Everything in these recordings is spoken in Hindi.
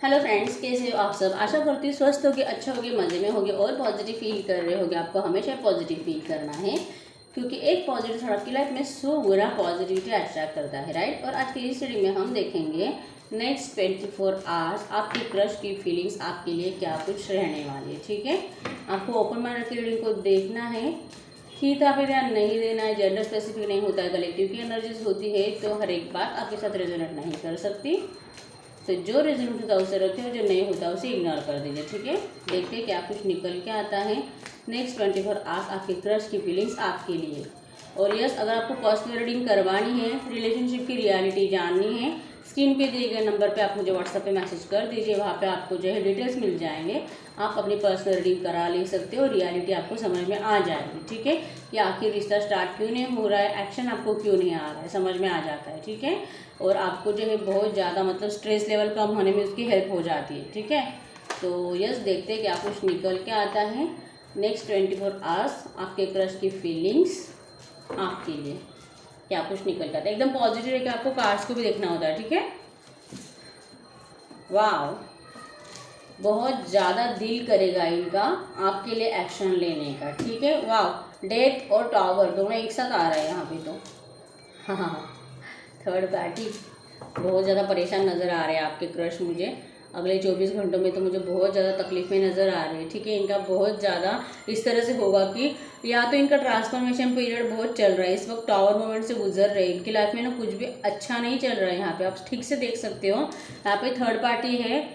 हेलो फ्रेंड्स, कैसे हो आप सब। आशा करती हूँ स्वस्थ होगे, अच्छा होगे, मज़े में होगे और पॉजिटिव फील कर रहे होगे। आपको हमेशा पॉजिटिव फील करना है क्योंकि एक पॉजिटिव थॉट आपकी लाइफ में 100 गुना पॉजिटिविटी अट्रैक्ट करता है, राइट। और आज की इस स्टडी में हम देखेंगे नेक्स्ट 24 आवर्स आपकी क्रश की फीलिंग्स आपके लिए क्या कुछ रहने वाली है। ठीक है, आपको ओपन माइंड की रीडिंग को देखना है, था पे ध्यान नहीं देना है। जेंडर स्पेसिफिक नहीं होता है, कलेक्टिव की एनर्जीज होती है, तो हर एक बात आपके साथ रेजोनेट नहीं कर सकती। तो जो रेजोनेट होता है उसे रखें और जो नहीं होता उसे इग्नोर कर दीजिए। ठीक है, देखते हैं क्या कुछ निकल के आता है नेक्स्ट 24 आवर्स आपके क्रश की फीलिंग्स आपके लिए। और यस, अगर आपको पर्सनल रीडिंग करवानी है, रिलेशनशिप की रियलिटी जाननी है, स्क्रीन पे दिए गए नंबर पे आप मुझे व्हाट्सएप पे मैसेज कर दीजिए। वहाँ पे आपको जो है डिटेल्स मिल जाएंगे, आप अपनी पर्सनल रीडिंग करा ले सकते हो और रियलिटी आपको समझ में आ जाएगी। ठीक है, कि आखिर रिश्ता स्टार्ट क्यों नहीं हो रहा है, एक्शन आपको क्यों नहीं आ रहा है, समझ में आ जाता है। ठीक है, और आपको जो है बहुत ज़्यादा मतलब स्ट्रेस लेवल कम होने में उसकी हेल्प हो जाती है। ठीक है, तो यस, देखते हैं क्या कुछ निकल के आता है नेक्स्ट 24 आवर्स आपके क्रश की फीलिंग्स आपके लिए क्या कुछ निकल के आता है। एकदम पॉजिटिव है कि आपको कार्ड्स को भी देखना होता है। ठीक है, वाह, बहुत ज़्यादा दिल करेगा इनका आपके लिए एक्शन लेने का। ठीक है, वाह, डेथ और टावर दोनों एक साथ आ रहा है यहाँ पे। तो हाँ हाँ हाँ, थर्ड पार्टी बहुत ज़्यादा परेशान नज़र आ रहे हैं आपके क्रश मुझे। अगले 24 घंटों में तो मुझे बहुत ज़्यादा तकलीफ में नज़र आ रही है। ठीक है, इनका बहुत ज़्यादा इस तरह से होगा कि या तो इनका ट्रांसफॉर्मेशन पीरियड बहुत चल रहा है, इस वक्त टावर मोमेंट से गुजर रहे हैं, इनकी लाइफ में ना कुछ भी अच्छा नहीं चल रहा है। यहाँ पे आप ठीक से देख सकते हो, यहाँ पे थर्ड पार्टी है,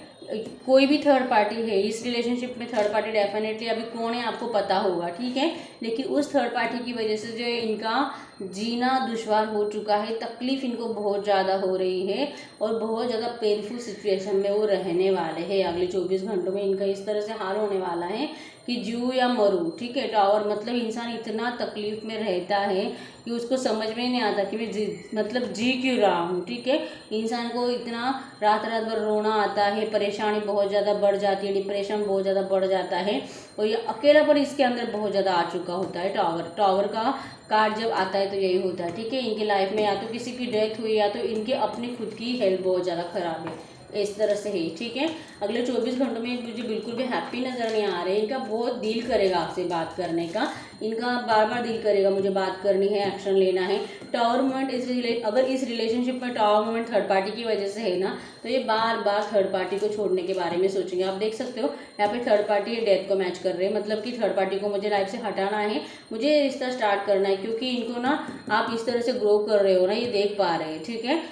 कोई भी थर्ड पार्टी है इस रिलेशनशिप में। थर्ड पार्टी डेफिनेटली अभी कौन है आपको पता होगा। ठीक है, लेकिन उस थर्ड पार्टी की वजह से जो है इनका जीना दुश्वार हो चुका है, तकलीफ इनको बहुत ज़्यादा हो रही है और बहुत ज़्यादा पेनफुल सिचुएशन में वो रहने वाले हैं। अगले 24 घंटों में इनका इस तरह से हाल होने वाला है कि जू या मरू। ठीक है, टावर मतलब इंसान इतना तकलीफ में रहता है कि उसको समझ में नहीं आता कि मैं जी क्यों रहा हूँ। ठीक है, इंसान को इतना रात रात भर रोना आता है, परेशानी बहुत ज़्यादा बढ़ जाती है, डिप्रेशन बहुत ज़्यादा बढ़ जाता है और ये अकेलापन इसके अंदर बहुत ज़्यादा आ चुका होता है। टावर का कार्ड जब आता है तो यही होता है। ठीक है, इनकी लाइफ में या तो किसी की डेथ हुई या तो इनकी अपनी खुद की हेल्थ बहुत ज़्यादा ख़राब है, इस तरह से है। ठीक है, अगले 24 घंटों में मुझे बिल्कुल भी हैप्पी नज़र नहीं आ रहे। इनका बहुत दिल करेगा आपसे बात करने का, इनका बार बार दिल करेगा मुझे बात करनी है, एक्शन लेना है। टावर मोमेंट अगर इस रिलेशनशिप में टावर मोमेंट थर्ड पार्टी की वजह से है ना, तो ये बार बार थर्ड पार्टी को छोड़ने के बारे में सोचेंगे। आप देख सकते हो यहाँ पे थर्ड पार्टी डेथ को मैच कर रहे हैं, मतलब कि थर्ड पार्टी को मुझे लाइफ से हटाना है, मुझे रिश्ता स्टार्ट करना है, क्योंकि इनको ना आप इस तरह से ग्रो कर रहे हो ना, ये देख पा रहे हैं। ठीक है,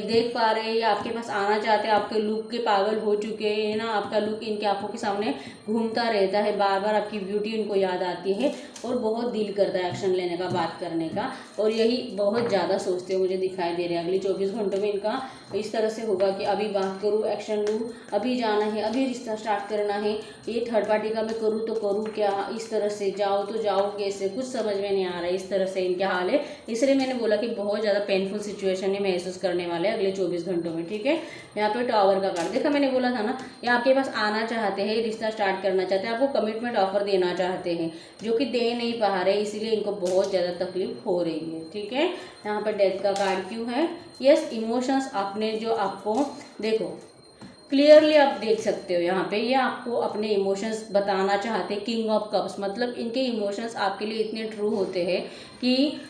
देख पा रहे हैं, या आपके पास आना चाहते हैं, आपके लुक के पागल हो चुके हैं ना, आपका लुक इनके आंखों के सामने घूमता रहता है, बार बार आपकी ब्यूटी इनको याद आती है और बहुत दिल करता है एक्शन लेने का, बात करने का, और यही बहुत ज़्यादा सोचते हो मुझे दिखाई दे रहे हैं। अगले 24 घंटों में इनका इस तरह से होगा कि अभी बात करूँ, एक्शन लूँ, अभी जाना है, अभी रिश्ता स्टार्ट करना है, ये थर्ड पार्टी का मैं करूँ तो करूँ क्या, इस तरह से जाओ तो जाओ कैसे, कुछ समझ में नहीं आ रहा है। इस तरह से इनके हाल है, इसलिए मैंने बोला कि बहुत ज़्यादा पेनफुल सिचुएशन है महसूस करने वाले अगले 24 घंटों में। ठीक है, यहाँ पे टावर का कार्ड देखा, मैंने बोला था ना, ये आपके पास आना चाहते हैं, रिश्ता स्टार्ट करना चाहते हैं, आपको कमिटमेंट ऑफर देना चाहते हैं, जो कि दे नहीं पा रहे, इसीलिए इनको बहुत ज़्यादा तकलीफ हो रही है। ठीक है, यहाँ पर डेथ का कार्ड क्यों है। यस, इमोशंस आपने जो आपको देखो क्लियरली आप देख सकते हो यहाँ पे, ये आपको अपने इमोशंस बताना चाहते हैं। किंग ऑफ कप्स मतलब इनके इमोशंस आपके लिए इतने ट्रू होते हैं कि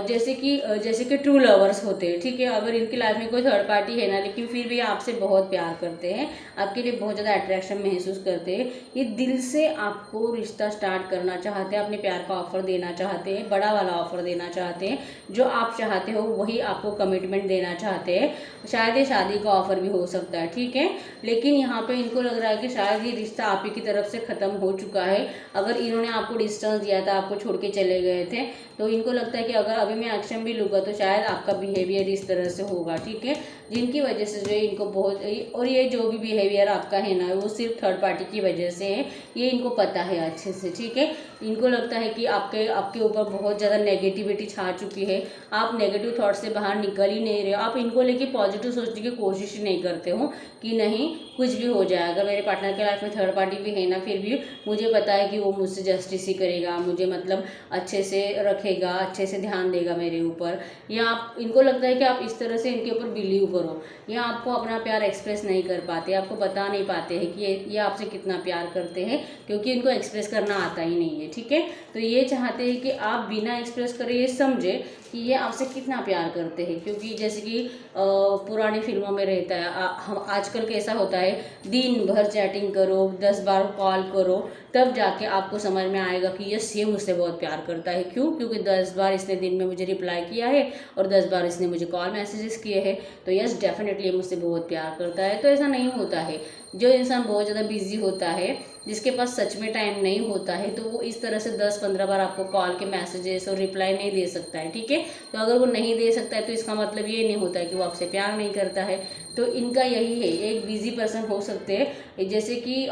जैसे कि ट्रू लवर्स होते हैं। ठीक है, अगर इनकी लाइफ में कोई थर्ड पार्टी है ना, लेकिन फिर भी आपसे बहुत प्यार करते हैं, आपके लिए बहुत ज़्यादा अट्रैक्शन महसूस करते हैं, ये दिल से आपको रिश्ता स्टार्ट करना चाहते हैं, अपने प्यार का ऑफर देना चाहते हैं, बड़ा वाला ऑफर देना चाहते हैं, जो आप चाहते हो वही आपको कमिटमेंट देना चाहते हैं। शायद ये शादी का ऑफर भी हो सकता है। ठीक है, लेकिन यहाँ पे इनको लग रहा है कि शायद ये रिश्ता आप ही की तरफ से ख़त्म हो चुका है। अगर इन्होंने आपको डिस्टेंस दिया था, आपको छोड़ के चले गए थे, तो इनको लगता है कि अगर अभी मैं एक्शन भी लूँगा तो शायद आपका बिहेवियर इस तरह से होगा। ठीक है, जिनकी वजह से जो है इनको बहुत, और ये जो भी बिहेवियर आपका है ना, वो सिर्फ थर्ड पार्टी की वजह से है, ये इनको पता है अच्छे से। ठीक है, इनको लगता है कि आपके ऊपर बहुत ज़्यादा नेगेटिविटी छा चुकी है, आप नेगेटिव थॉट से बाहर निकल ही नहीं रहे हो, आप इनको लेके पॉजिटिव सोचने की कोशिश ही नहीं करते हो कि नहीं कुछ भी हो जाए। अगर मेरे पार्टनर के लाइफ में थर्ड पार्टी भी है ना, फिर भी मुझे पता है कि वो मुझसे जस्टिस ही करेगा, मुझे मतलब अच्छे से रखेगा, अच्छे से ध्यान देगा मेरे ऊपर, या आप इनको लगता है कि आप इस तरह से इनके ऊपर बिलीव करो, या आपको अपना प्यार एक्सप्रेस नहीं कर पाते, आपको बता नहीं पाते हैं कि ये आपसे कितना प्यार करते हैं, क्योंकि इनको एक्सप्रेस करना आता ही नहीं है। ठीक है, तो ये चाहते हैं कि आप बिना एक्सप्रेस करे ये समझे कि ये आपसे कितना प्यार करते हैं। क्योंकि जैसे कि पुरानी फिल्मों में रहता है, हम आजकल कैसा होता है, दिन भर चैटिंग करो, 10 बार कॉल करो, तब जाके आपको समझ में आएगा कि यस ये मुझसे बहुत प्यार करता है। क्यों? क्योंकि 10 बार इसने दिन में मुझे रिप्लाई किया है और 10 बार इसने मुझे कॉल मैसेजेस किए हैं, तो यस डेफिनेटली मुझसे बहुत प्यार करता है। तो ऐसा नहीं होता है। जो इंसान बहुत ज़्यादा बिजी होता है, जिसके पास सच में टाइम नहीं होता है, तो वो इस तरह से 10-15 बार आपको कॉल के मैसेजेस और रिप्लाई नहीं दे सकता है। ठीक है, तो अगर वो नहीं दे सकता है तो इसका मतलब ये नहीं होता है कि वो आपसे प्यार नहीं करता है। तो इनका यही है, एक बिजी पर्सन हो सकते हैं, जैसे कि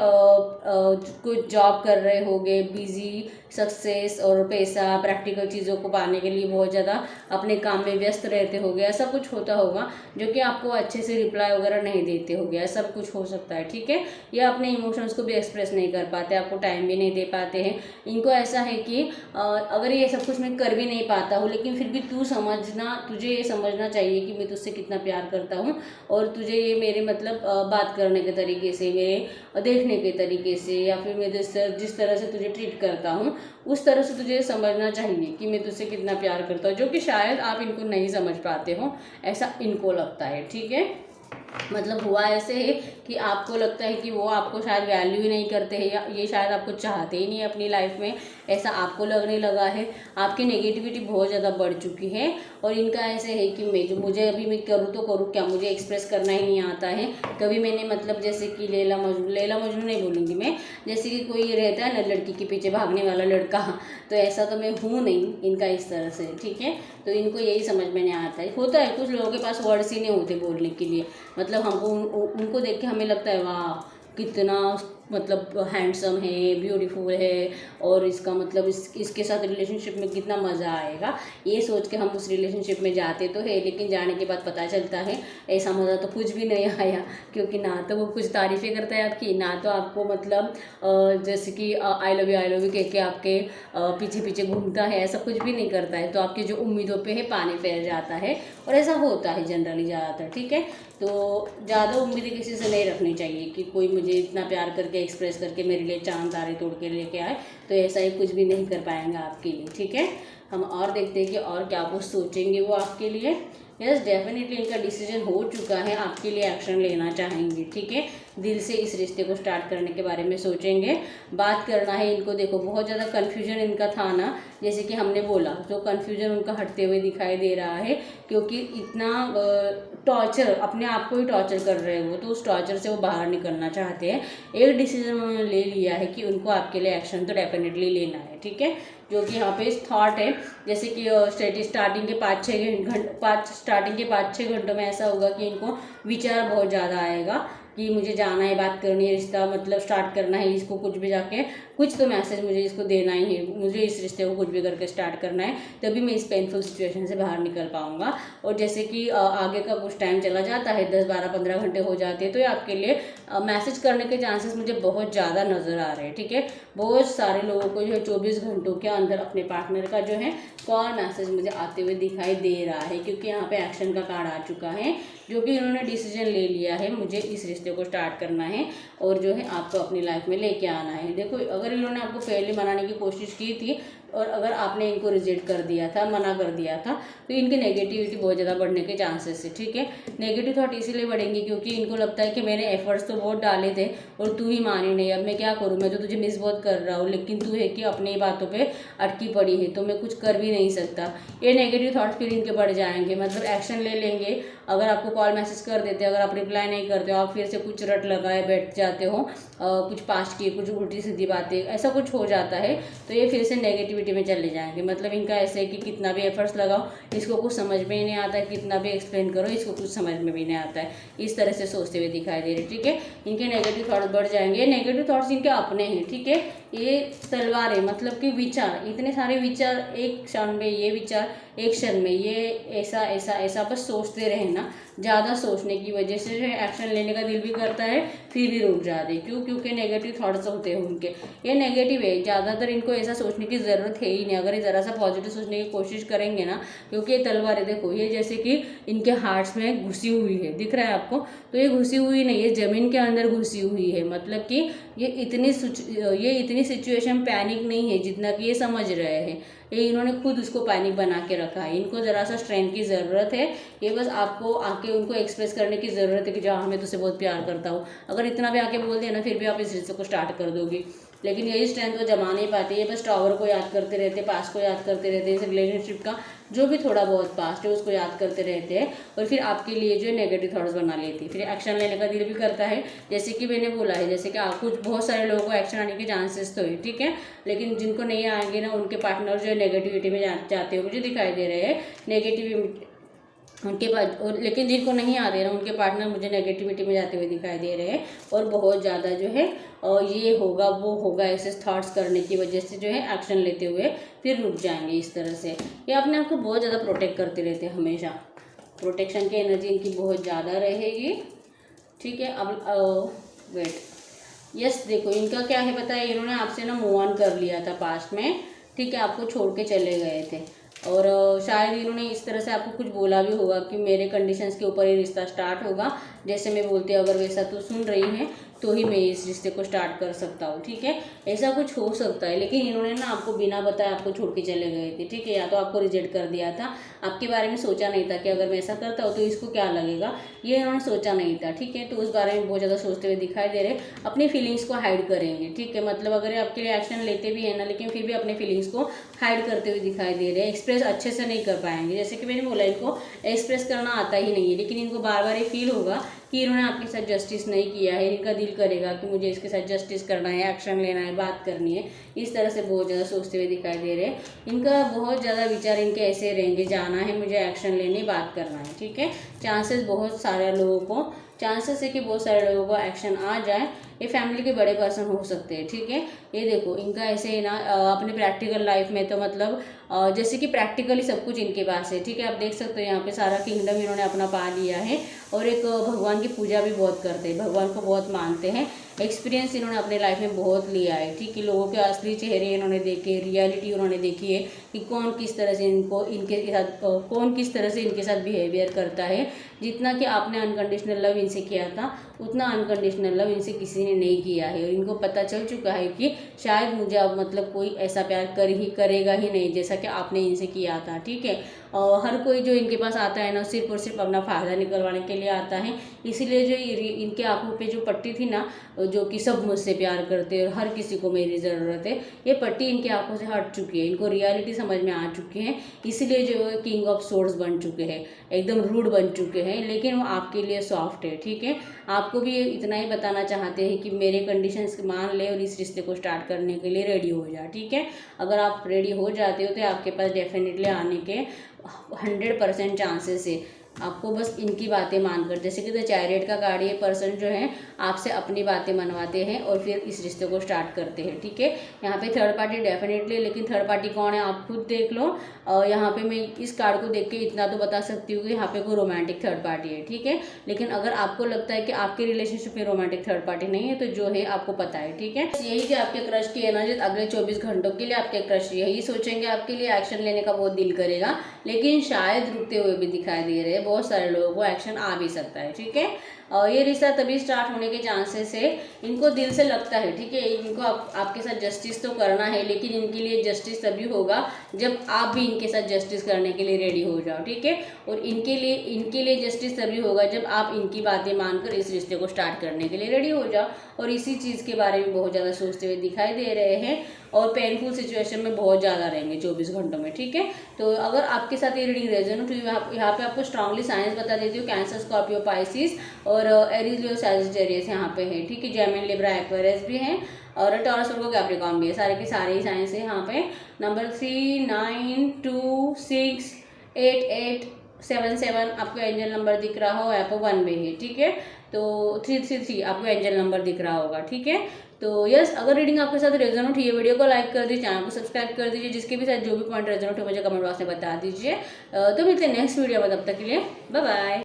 कुछ जॉब कर रहे होंगे, बिजी, सक्सेस और पैसा, प्रैक्टिकल चीज़ों को पाने के लिए बहुत ज़्यादा अपने काम में व्यस्त रहते होंगे, ऐसा कुछ होता होगा, जो कि आपको अच्छे से रिप्लाई वगैरह नहीं देते होंगे, ऐसा कुछ हो सकता है। ठीक है, या अपने इमोशंस को भी एक्सप्रेस नहीं कर पाते, आपको टाइम भी नहीं दे पाते हैं। इनको ऐसा है कि अगर ये सब कुछ मैं कर भी नहीं पाता हूँ, लेकिन फिर भी तुझे ये समझना चाहिए कि मैं तुझसे कितना प्यार करता हूँ, और तुझे ये मेरे मतलब बात करने के तरीके से, मेरे देखने के तरीके से, या फिर मैं जिस तरह से तुझे ट्रीट करता हूँ, उस तरह से तुझे समझना चाहिए कि मैं तुझसे कितना प्यार करता हूँ, जो कि शायद आप इनको नहीं समझ पाते हो, ऐसा इनको लगता है। ठीक है, मतलब हुआ ऐसे है कि आपको लगता है कि वो आपको शायद वैल्यू ही नहीं करते हैं, या ये शायद आपको चाहते ही नहीं अपनी लाइफ में, ऐसा आपको लगने लगा है। आपकी नेगेटिविटी बहुत ज़्यादा बढ़ चुकी है, और इनका ऐसे है कि मुझे अभी मैं करूँ तो करूँ क्या, मुझे एक्सप्रेस करना ही नहीं आता है। कभी मैंने मतलब जैसे कि लैला मजनू नहीं बोलूँगी मैं, जैसे कि कोई रहता है ना लड़की के पीछे भागने वाला लड़का, तो ऐसा तो मैं हूँ नहीं इनका इस तरह से। ठीक है, तो इनको यही समझ में नहीं आता है। होता है कुछ लोगों के पास वर्ड्स ही नहीं होते बोलने के लिए, मतलब हमको उनको देख के हमें लगता है वाह कितना मतलब हैंडसम है, ब्यूटीफुल है, और इसका मतलब इसके साथ रिलेशनशिप में कितना मज़ा आएगा, ये सोच के हम उस रिलेशनशिप में जाते तो है, लेकिन जाने के बाद पता चलता है ऐसा मज़ा तो कुछ भी नहीं आया। क्योंकि ना तो वो कुछ तारीफ़ें करता है आपकी, ना तो आपको मतलब जैसे कि आई लव यू कह के आपके पीछे पीछे घूमता है, ऐसा कुछ भी नहीं करता है। तो आपकी जो उम्मीदों पे है पानी फेर जाता है, और ऐसा होता है जनरली ज़्यादातर। ठीक है, तो ज़्यादा उम्मीदें किसी से नहीं रखनी चाहिए कि कोई मुझे इतना प्यार करके एक्सप्रेस करके मेरे लिए चांद तारे तोड़ के लेके आए, तो ऐसा ही कुछ भी नहीं कर पाएंगे आपके लिए। ठीक है, हम और देखते हैं कि और क्या कुछ सोचेंगे वो आपके लिए। यस डेफिनेटली इनका डिसीजन हो चुका है, आपके लिए एक्शन लेना चाहेंगे। ठीक है, दिल से इस रिश्ते को स्टार्ट करने के बारे में सोचेंगे, बात करना है इनको। देखो बहुत ज़्यादा कन्फ्यूजन इनका था ना, जैसे कि हमने बोला, जो कन्फ्यूजन उनका हटते हुए दिखाई दे रहा है, क्योंकि इतना टॉर्चर, अपने आप को ही टॉर्चर कर रहे हो, तो उस टॉर्चर से वो बाहर निकलना चाहते हैं। एक डिसीजन उन्होंने ले लिया है कि उनको आपके लिए एक्शन तो डेफिनेटली लेना है। ठीक है, जो कि यहाँ पे थॉट है, जैसे कि स्टार्टिंग के 5-6 घंटों में ऐसा होगा कि इनको विचार बहुत ज़्यादा आएगा कि मुझे जाना है, बात करनी है, रिश्ता मतलब स्टार्ट करना है, इसको कुछ भी जाके कुछ तो मैसेज मुझे इसको देना ही है, मुझे इस रिश्ते को कुछ भी करके स्टार्ट करना है, तभी मैं इस पेनफुल सिचुएशन से बाहर निकल पाऊँगा। और जैसे कि आगे का कुछ टाइम चला जाता है, 10-12-15 घंटे हो जाते हैं, तो ये आपके लिए मैसेज करने के चांसेस मुझे बहुत ज़्यादा नज़र आ रहे हैं। ठीक है, बहुत सारे लोगों को जो है 24 घंटों के अंदर अपने पार्टनर का जो है कॉल मैसेज मुझे आते हुए दिखाई दे रहा है, क्योंकि यहाँ पे एक्शन का कार्ड आ चुका है, जो कि इन्होंने डिसीजन ले लिया है, मुझे इस रिश्ते को स्टार्ट करना है और जो है आपको अपनी लाइफ में लेके आना है। देखो अगर इन्होंने आपको पहले मनाने की कोशिश की थी, और अगर आपने इनको रिजेक्ट कर दिया था, मना कर दिया था, तो इनकी नेगेटिविटी बहुत ज़्यादा बढ़ने के चांसेस है। ठीक है, नेगेटिव थॉट इसीलिए बढ़ेंगे क्योंकि इनको लगता है कि मैंने एफर्ट्स तो बहुत डाले थे और तू ही मानी नहीं, अब मैं क्या करूँ, मैं तो तुझे मिस बहुत कर रहा हूँ, लेकिन तू है कि अपनी बातों पे अटकी पड़ी है, तो मैं कुछ कर भी नहीं सकता। ये नेगेटिव थॉट्स फिर इनके बढ़ जाएंगे, मतलब एक्शन ले लेंगे। अगर आपको कॉल मैसेज कर देते, अगर आप रिप्लाई नहीं करते हो, आप फिर से कुछ रट लगाए बैठ जाते हो, कुछ पास्ट की कुछ उल्टी सीधी बातें, ऐसा कुछ हो जाता है, तो ये फिर से नेगेटिविटी में चले जाएंगे। मतलब इनका ऐसे है कि कितना भी एफर्ट्स लगाओ, इसको कुछ समझ में ही नहीं आता है, कितना भी एक्सप्लेन करो, इसको कुछ समझ में भी नहीं आता है, इस तरह से सोचते हुए दिखाई दे रहे। ठीक है, इनके नेगेटिव थॉट्स बढ़ जाएंगे। नेगेटिव थॉट्स इनके अपने हैं। ठीक है, ये तलवार है, मतलब कि विचार, इतने सारे विचार एक क्षण में, ये विचार एक क्षण में, ये ऐसा ऐसा ऐसा बस सोचते रहे ना, ज़्यादा सोचने की वजह से जो है एक्शन लेने का दिल भी करता है, फिर भी रुक जाते हैं। क्यों? क्योंकि नेगेटिव थॉट्स होते हैं उनके, ये नेगेटिव है। ज़्यादातर इनको ऐसा सोचने की ज़रूरत है ही नहीं, अगर ये ज़रा सा पॉजिटिव सोचने की कोशिश करेंगे ना, क्योंकि ये तलवार है, देखो ये जैसे कि इनके हार्ट्स में घुसी हुई है, दिख रहा है आपको? तो ये घुसी हुई नहीं, ये ज़मीन के अंदर घुसी हुई है। मतलब कि ये इतनी सिचुएशन पैनिक नहीं है जितना कि ये समझ रहे हैं। ये इन्होंने खुद उसको पैनिक बना के रखा है। इनको ज़रा सा स्ट्रेंथ की ज़रूरत है। ये बस आपको आके उनको एक्सप्रेस करने की ज़रूरत है कि जहाँ मैं तुझसे बहुत प्यार करता हूँ। अगर इतना भी आके बोल दिया ना, फिर भी आप इस रिश्ते को स्टार्ट कर दोगी। लेकिन यही स्ट्रेंथ वो जमा नहीं पाती है, बस टावर को याद करते रहते, पास्ट को याद करते रहते हैं, इस रिलेशनशिप का जो भी थोड़ा बहुत पास्ट है उसको याद करते रहते हैं, और फिर आपके लिए जो है नेगेटिव थॉट्स बना लेती है। फिर एक्शन लेने का दिल भी करता है, जैसे कि मैंने बोला है, जैसे कि आप कुछ बहुत सारे लोगों को एक्शन आने के चांसेस तो है, ठीक है। लेकिन जिनको नहीं आएंगे ना, उनके पार्टनर जो है नेगेटिविटी में जाते हुए मुझे दिखाई दे रहे हैं। नेगेटिव उनके पास, और लेकिन जिनको नहीं आ रहे ना, उनके पार्टनर मुझे नेगेटिविटी में जाते हुए दिखाई दे रहे हैं, और बहुत ज़्यादा जो है ये होगा वो होगा ऐसे थॉट्स करने की वजह से जो है एक्शन लेते हुए फिर रुक जाएंगे इस तरह से। ये अपने आप को बहुत ज़्यादा प्रोटेक्ट करते रहते हैं हमेशा, प्रोटेक्शन की एनर्जी इनकी बहुत ज़्यादा रहेगी, ठीक है। अब वेट, यस देखो इनका क्या है पता है, इन्होंने आपसे ना मूव ऑन कर लिया था पास्ट में, ठीक है, आपको छोड़ के चले गए थे, और शायद इन्होंने इस तरह से आपको कुछ बोला भी होगा कि मेरे कंडीशंस के ऊपर ये रिश्ता स्टार्ट होगा, जैसे मैं बोलती हूँ अगर वैसा तो सुन रही हैं तो ही मैं इस रिश्ते को स्टार्ट कर सकता हूँ, ठीक है। ऐसा कुछ हो सकता है, लेकिन इन्होंने ना आपको बिना बताए आपको छोड़ के चले गए थे, ठीक है, या तो आपको रिजेक्ट कर दिया था, आपके बारे में सोचा नहीं था कि अगर मैं ऐसा करता हूँ तो इसको क्या लगेगा, ये इन्होंने सोचा नहीं था, ठीक है। तो उस बारे में बहुत ज़्यादा सोचते हुए दिखाई दे रहे, अपनी फीलिंग्स को हाइड करेंगे, ठीक है। मतलब अगर ये आपके लिए एक्शन लेते भी हैं ना, लेकिन फिर भी अपने फीलिंग्स को हाइड करते हुए दिखाई दे रहे हैं, एक्सप्रेस अच्छे से नहीं कर पाएंगे। जैसे कि मैंने बोला इनको एक्सप्रेस करना आता ही नहीं है, लेकिन इनको बार बार ये फील होगा कि इन्होंने आपके साथ जस्टिस नहीं किया है, इनका दिल करेगा कि मुझे इसके साथ जस्टिस करना है, एक्शन लेना है, बात करनी है, इस तरह से बहुत ज़्यादा सोचते हुए दिखाई दे रहे हैं। इनका बहुत ज़्यादा विचार इनके ऐसे रहेंगे, जाना है मुझे, एक्शन लेने, बात करना है, ठीक है। चांसेस बहुत सारे लोगों को, चांसेस है कि बहुत सारे लोगों को एक्शन आ जाए। ये फैमिली के बड़े पर्सन हो सकते हैं, ठीक है। ये देखो इनका ऐसे है ना, अपने प्रैक्टिकल लाइफ में तो मतलब जैसे कि प्रैक्टिकली सब कुछ इनके पास है, ठीक है। आप देख सकते हो यहाँ पे सारा किंगडम इन्होंने अपना पा लिया है, और एक भगवान की पूजा भी बहुत करते हैं, भगवान को बहुत मानते हैं। एक्सपीरियंस इन्होंने अपने लाइफ में बहुत लिया है, ठीक है। लोगों के असली चेहरे इन्होंने देखे, रियलिटी उन्होंने देखी है कि कौन किस तरह से इनके साथ कौन किस तरह से इनके साथ बिहेवियर करता है। जितना कि आपने अनकंडीशनल लव इनसे किया था, उतना अनकंडीशनल लव इनसे किसी ने नहीं किया है, और इनको पता चल चुका है कि शायद मुझे अब मतलब कोई ऐसा प्यार करेगा ही नहीं जैसा कि आपने इनसे किया था, ठीक है। और हर कोई जो इनके पास आता है ना, सिर्फ और सिर्फ अपना फ़ायदा निकलवाने के लिए आता है। इसीलिए जो इनके आंखों पे जो पट्टी थी ना, जो कि सब मुझसे प्यार करते हैं और हर किसी को मेरी ज़रूरत है, ये पट्टी इनकी आंखों से हट चुकी है, इनको रियलिटी समझ में आ चुकी है। इसीलिए जो किंग ऑफ सोर्ड्स बन चुके हैं, एकदम रूड बन चुके हैं, लेकिन वो आपके लिए सॉफ्ट है, ठीक है। आपको भी इतना ही बताना चाहते हैं कि मेरे कंडीशंस मान ले और इस रिश्ते को स्टार्ट करने के लिए रेडी हो जा, ठीक है। अगर आप रेडी हो जाते हो तो आपके पास डेफिनेटली आने के 100% चांसेस है। आपको बस इनकी बातें मानकर, जैसे कि द चैरियट का कार्ड, ये पर्सन जो है आपसे अपनी बातें मनवाते हैं और फिर इस रिश्ते को स्टार्ट करते हैं, ठीक है। यहाँ पे थर्ड पार्टी डेफिनेटली, लेकिन थर्ड पार्टी कौन है आप खुद देख लो। और यहाँ पे मैं इस कार्ड को देख के इतना तो बता सकती हूँ कि यहाँ पे कोई रोमांटिक थर्ड पार्टी है, ठीक है। लेकिन अगर आपको लगता है कि आपके रिलेशनशिप में रोमांटिक थर्ड पार्टी नहीं है, तो जो है आपको पता है, ठीक है। यही कि आपके क्रश की एनर्जी अगले 24 घंटों के लिए आपके क्रश यही सोचेंगे, आपके लिए एक्शन लेने का बहुत दिल करेगा, लेकिन शायद रुकते हुए भी दिखाई दे रहे हैं। बहुत सारे लोगों को एक्शन आ भी सकता है, ठीक है। और ये रिश्ता तभी स्टार्ट होने के चांसेस है, इनको दिल से लगता है, ठीक है। इनको आपके साथ जस्टिस तो करना है, लेकिन इनके लिए जस्टिस तभी होगा जब आप भी इनके साथ जस्टिस करने के लिए रेडी हो जाओ, ठीक है। और इनके लिए जस्टिस तभी होगा जब आप इनकी बातें मानकर इस रिश्ते को स्टार्ट करने के लिए रेडी हो जाओ। और इसी चीज़ के बारे में बहुत ज़्यादा सोचते हुए दिखाई दे रहे हैं, और पेनफुल सिचुएशन में बहुत ज़्यादा रहेंगे 24 घंटों में, ठीक है। तो अगर आपके साथ ये रीडिंग रेजोनेट हो तो यहाँ पे आपको स्ट्रांगली साइंस बता देती हूँ, कैंसर, स्कॉर्पियो, पाइसिस और एरीज, लियो, सैजिटेरियस यहाँ पे है, ठीक है। जेमिनी, लिब्रा, एक्वेरियस भी हैं, और टॉरस, वर्गो, कैप्रिकॉर्न भी है, सारे के सारे ही साइंस है यहाँ पे। नंबर 3, 9, 2, 6, 8, 8, 7, 7 आपको एंजल नंबर दिख रहा हो, यहाँ पे 1 में है, ठीक है। तो 333 आपको एंजल नंबर दिख रहा होगा, ठीक है। तो यस, अगर रीडिंग आपके साथ रेजोनेट हुई है, वीडियो को लाइक कर दीजिए, चैनल को सब्सक्राइब कर दीजिए, जिसके भी साथ जो भी पॉइंट रेजोनेट हो मुझे कमेंट बॉक्स में बता दीजिए। तो मिलते हैं नेक्स्ट वीडियो में, तब तक के लिए बाय बाय।